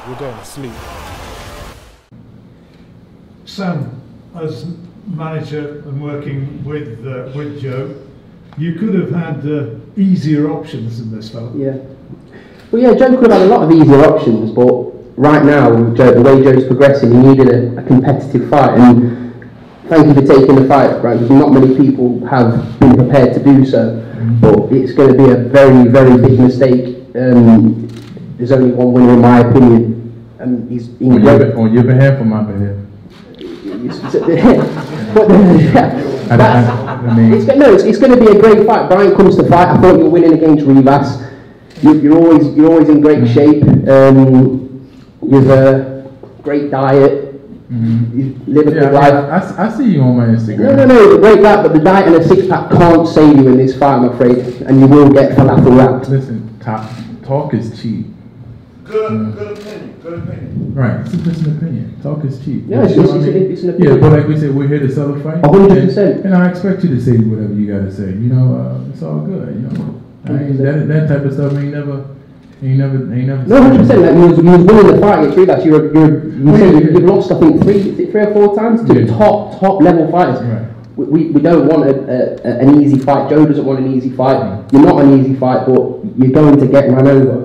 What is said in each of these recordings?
You're going to sleep. Sam, as manager and working with Joe, you could have had easier options than this fella. Yeah. Well, yeah, Joe could have had a lot of easier options, but right now, Joe, the way Joe's progressing, he needed a competitive fight, and thank you for taking the fight, right? Because not many people have been prepared to do so, but it's going to be a very, very big mistake. There's only one winner, in my opinion, and he's on your behalf or my behalf. It's going to be a great fight. Bryant comes to fight. I thought you were winning against Rivas. You're always in great shape. You've a great diet. You live a good life. I see you on my Instagram. No, great diet, but the diet and a six-pack can't save you in this fight, I'm afraid, and you will get falafel wrapped. Listen, talk is cheap. Good opinion. Right, it's just an opinion. Talk is cheap. Yeah, it's an opinion. Yeah, but like we said, we're here to sell a fight. 100%. And I expect you to say whatever you got to say. You know, it's all good. You know, I mean, that type of stuff ain't never. No, 100%. Like you was winning the fight against Rivas. You've lost, I think, three or four times to top level fighters. Right. We don't want an easy fight. Joe doesn't want an easy fight. You're not an easy fight, but you're going to get run over.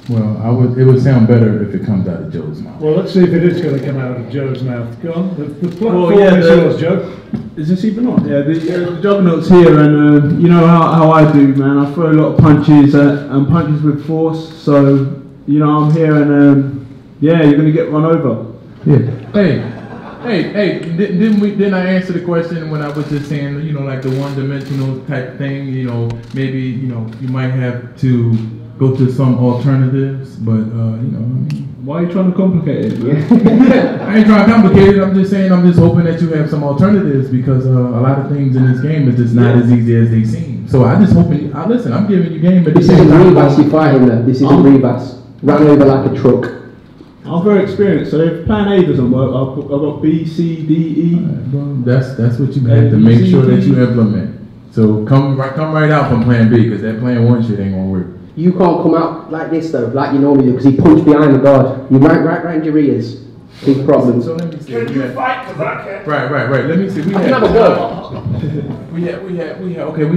Well, it would sound better if it comes out of Joe's mouth. Well, let's see if it is going to come out of Joe's mouth. Go on. The platform is yours, Joe. Is this even on? Yeah, the juggernauts here, and you know how I do, man. I throw a lot of punches and punches with force. So you know I'm here, and yeah, you're gonna get run over. Yeah. Hey, didn't I answer the question when I was just saying, you know, like the one-dimensional type thing? You know, maybe you might have to go to some alternatives, but you know, I mean, why are you trying to complicate it? I ain't trying to complicate it. I'm just saying, I'm just hoping that you have some alternatives, because a lot of things in this game is just not as easy as they seem. So I just hoping. Listen, I'm giving you game, but this isn't Rivas you're fighting there. This isn't Rivas. Ran over like a truck. I'm very experienced, so if plan A doesn't work, I've got B, C, D, E. Well, that's what you have to make sure that you implement. So come right out from plan B, because that plan 1 shit ain't gonna work. You can't come out like this though, like you normally do, because he punched behind the guard. You right round your ears. Big problem. So let me see. Can you fight? Because I can't. Right. Let me see. I can have a go. We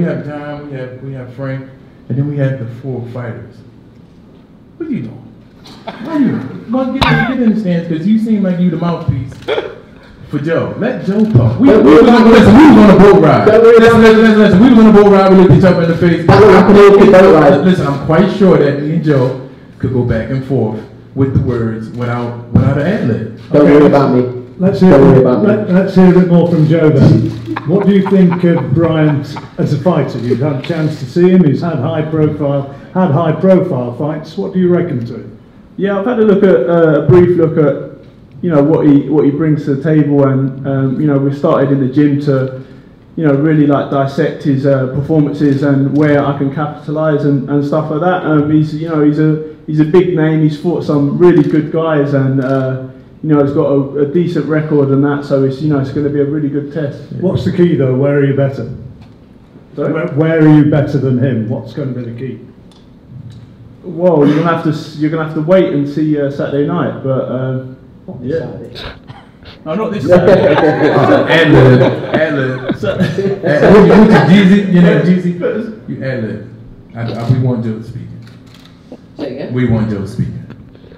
have John. We have Frank, and then we have the 4 fighters. What are you doing? Well, get in the stands, because you seem like you the mouthpiece for Joe. Let Joe talk. We was on a boat ride. Listen, we was on a boat ride. We looked each other in the face. Listen, I'm quite sure that me and Joe could go back and forth with the words without an ad-lib. Don't worry about me. Let's hear a bit more from Joe then. What do you think of Bryant as a fighter? You've had a chance to see him. He's had high profile fights. What do you reckon to him? Yeah, I've had a brief look at what he brings to the table, and you know, we started in the gym to really like dissect his performances and where I can capitalise and stuff like that. He's a big name. He's fought some really good guys, and he's got a decent record and that. So it's it's going to be a really good test. What's the key though? Where are you better? Sorry? Where are you better than him? What's going to be the key? Well, you're gonna have to wait and see Saturday night, but yeah. No, not this Saturday. Ad-lib. Jeezy, Jeezy. You ad-lib. We want Joe speaking. Say again? We want Joe speaking.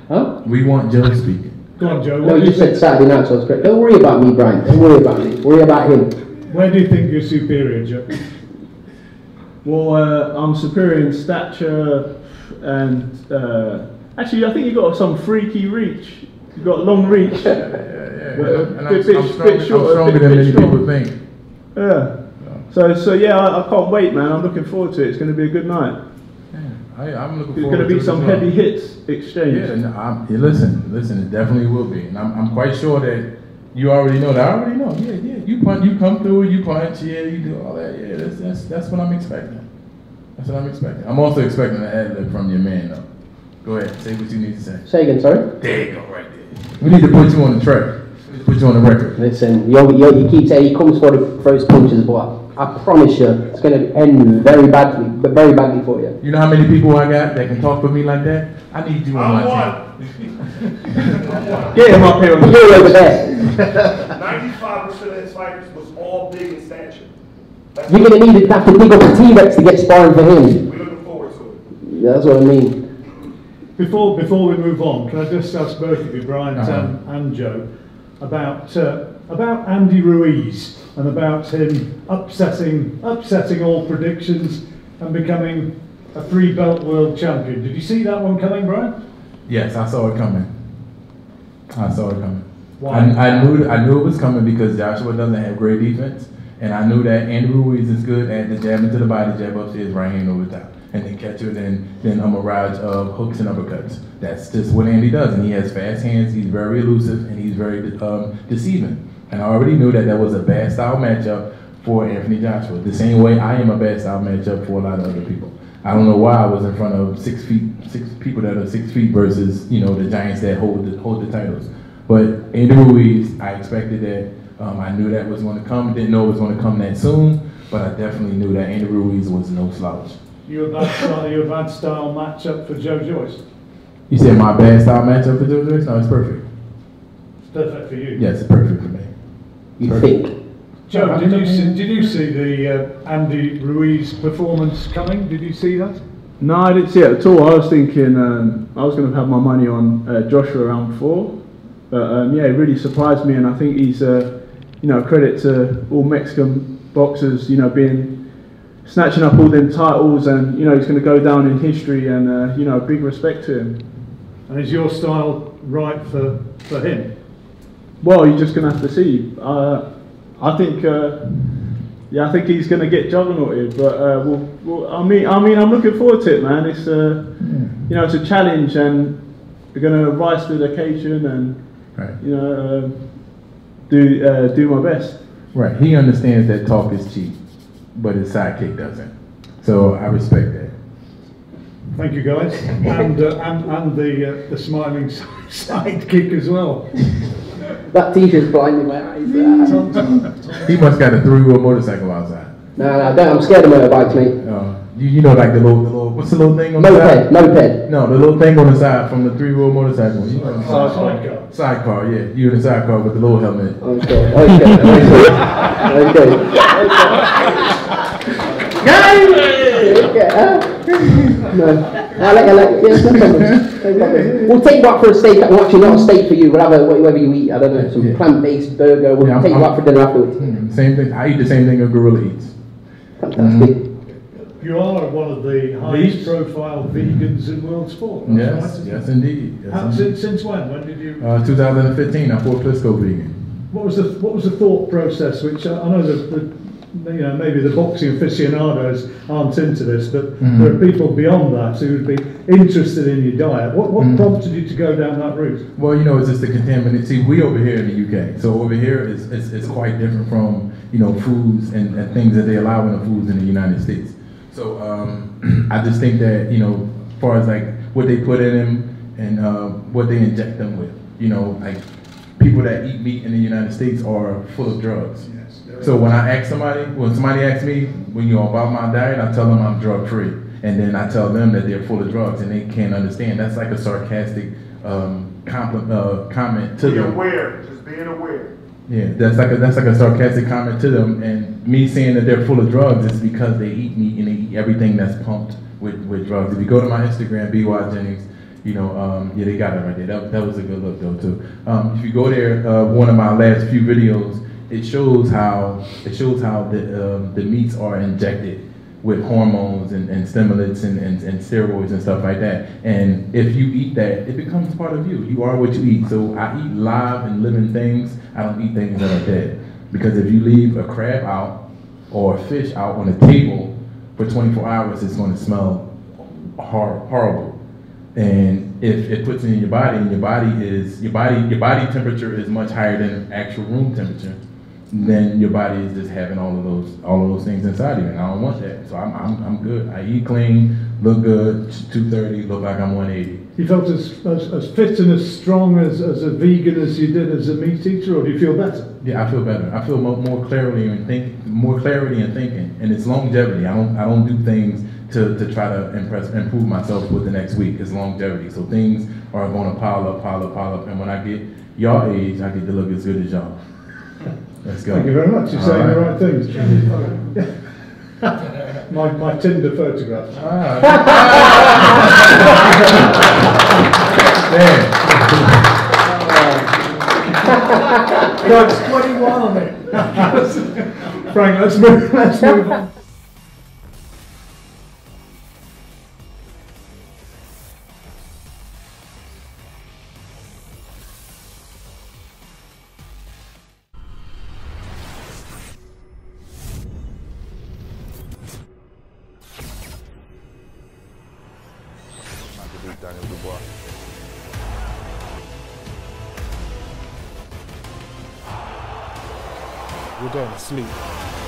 Huh? We want Joe speaking. Go on, Joe. No, you said Saturday night, so it's correct. Don't worry about me, Brian. Don't worry about me. Worry about him. Where do you think you're superior, Joe? Well, I'm superior in stature, and actually, I think you've got some freaky reach. You've got long reach. Yeah. And I'm stronger than many people think. Yeah. So yeah, I can't wait, man. I'm looking forward to it. It's going to be a good night. I'm looking forward to it. There's going to be some heavy hits exchange. Yeah, listen, it definitely will be. And I'm quite sure that you already know that. I already know. Yeah. You come through, you punch, you do all that. Yeah, that's what I'm expecting. That's what I'm expecting. I'm also expecting an ad-lib from your man, though. Go ahead, say what you need to say. Say again, sorry? There you go, right there. We need to put you on the track. put you on the record. Listen, you keep saying he comes forward, throws punches, but I promise you, it's going to end very badly for you. You know how many people I got that can talk for me like that? I need you on my team. Get him up here. You're over there. 95% of his fighters was all big in stature. You're going to have to dig up a T-Rex to get sparring for him. We're looking forward to it. Yeah, that's what I mean. Before we move on, can I just ask both of you, Brian and Joe, about Andy Ruiz and about him upsetting all predictions and becoming a 3-belt world champion. Did you see that one coming, Brian? Yes, I saw it coming. Why? I knew it was coming because Joshua doesn't have great defense, and I knew that Andy Ruiz is good at the jab into the body, jab upstairs, right hand over top, and then catch it, and then a mirage of hooks and uppercuts. That's just what Andy does, and he has fast hands. He's very elusive, and he's very deceiving. And I already knew that was a bad style matchup for Anthony Joshua. The same way I am a bad style matchup for a lot of other people. I don't know why I was in front of six people that are 6 feet versus the giants that hold the titles. But Andy Ruiz, I expected that. I knew that was going to come. Didn't know it was going to come that soon, but I definitely knew that Andy Ruiz was no slouch. You a bad style matchup for Joe Joyce? You said my bad style matchup for Joe Joyce? No, it's perfect. It's perfect for you. Yes, it's perfect for me. You think? Joe, did you see the Andy Ruiz performance coming? Did you see that? No, I didn't see it at all. I was thinking I was going to have my money on Joshua round 4, but yeah, it really surprised me, and I think he's credit to all Mexican boxers, snatching up all them titles, and he's going to go down in history, and big respect to him. And is your style right for him? Well, you're just going to have to see. I think he's going to get juggernauted, but I'm looking forward to it, man. It's it's a challenge, and we're going to rise to the occasion, and do my best. Right. He understands that talk is cheap, but his sidekick doesn't. So I respect that. Thank you, guys, and the smiling sidekick as well. That T-shirt's blinding my eyes. He must got a 3-wheel motorcycle outside. No, I'm scared of motorbikes, mate. You know, like the little, what's the little thing on the side? Moped. No, the little thing on the side from the 3-wheel motorcycle. You know, Sidecar. Sidecar, yeah. You in the sidecar with the little helmet. Okay. No. I like, yes, no problem. We'll take you out for a steak. Well, actually, not a steak for you. We'll have whatever you eat. I don't know, some plant-based burger. We'll take you out for dinner afterwards. Same thing. I eat the same thing a gorilla eats. Fantastic. You are one of the highest-profile vegans in world sport. Yes, yes, indeed. Yes, since when? When did you? 2015. I fought Plisco vegan. What was the thought process? Which I know that maybe the boxing aficionados aren't into this, but there are people beyond that who would be interested in your diet. What prompted you to go down that route? Well, it's just the contaminant. See, we over here in the UK, so over here it's quite different from foods and things that they allow in the foods in the United States. So I just think that as far as like what they put in them and what they inject them with, like people that eat meat in the United States are full of drugs. So when somebody asks me about my diet, I tell them I'm drug free, and then I tell them that they're full of drugs, and they can't understand. That's like a sarcastic comment to them. Just being aware. Yeah, that's like a sarcastic comment to them, and me saying that they're full of drugs is because they eat meat and they eat everything that's pumped with drugs. If you go to my Instagram, BY Jennings, they got it right there. That was a good look though too. If you go there, one of my last few videos, it shows how the meats are injected with hormones and stimulants and steroids and stuff like that. And if you eat that, it becomes part of you. You are what you eat. So I eat live and living things. I don't eat things that are dead. Because if you leave a crab out or a fish out on a table for 24 hours, it's going to smell horrible. And if it puts it in your body, and your body temperature is much higher than actual room temperature, then your body is just having all of those things inside of you, and I don't want that. So I'm good. I eat clean, look good, 230, look like I'm 180. you felt as fit and as strong as a vegan as you did as a meat eater, or do you feel better? Yeah, I feel better. I feel more clarity in thinking, and it's longevity. I don't do things to try to improve myself with the next week. It's longevity. So things are going to pile up, and when I get y'all age, I get to look as good as y'all. Let's go. Thank you very much. You're All saying right. the right things. my Tinder photograph. That's 21 on it. Frank, let's move on. You're going to sleep.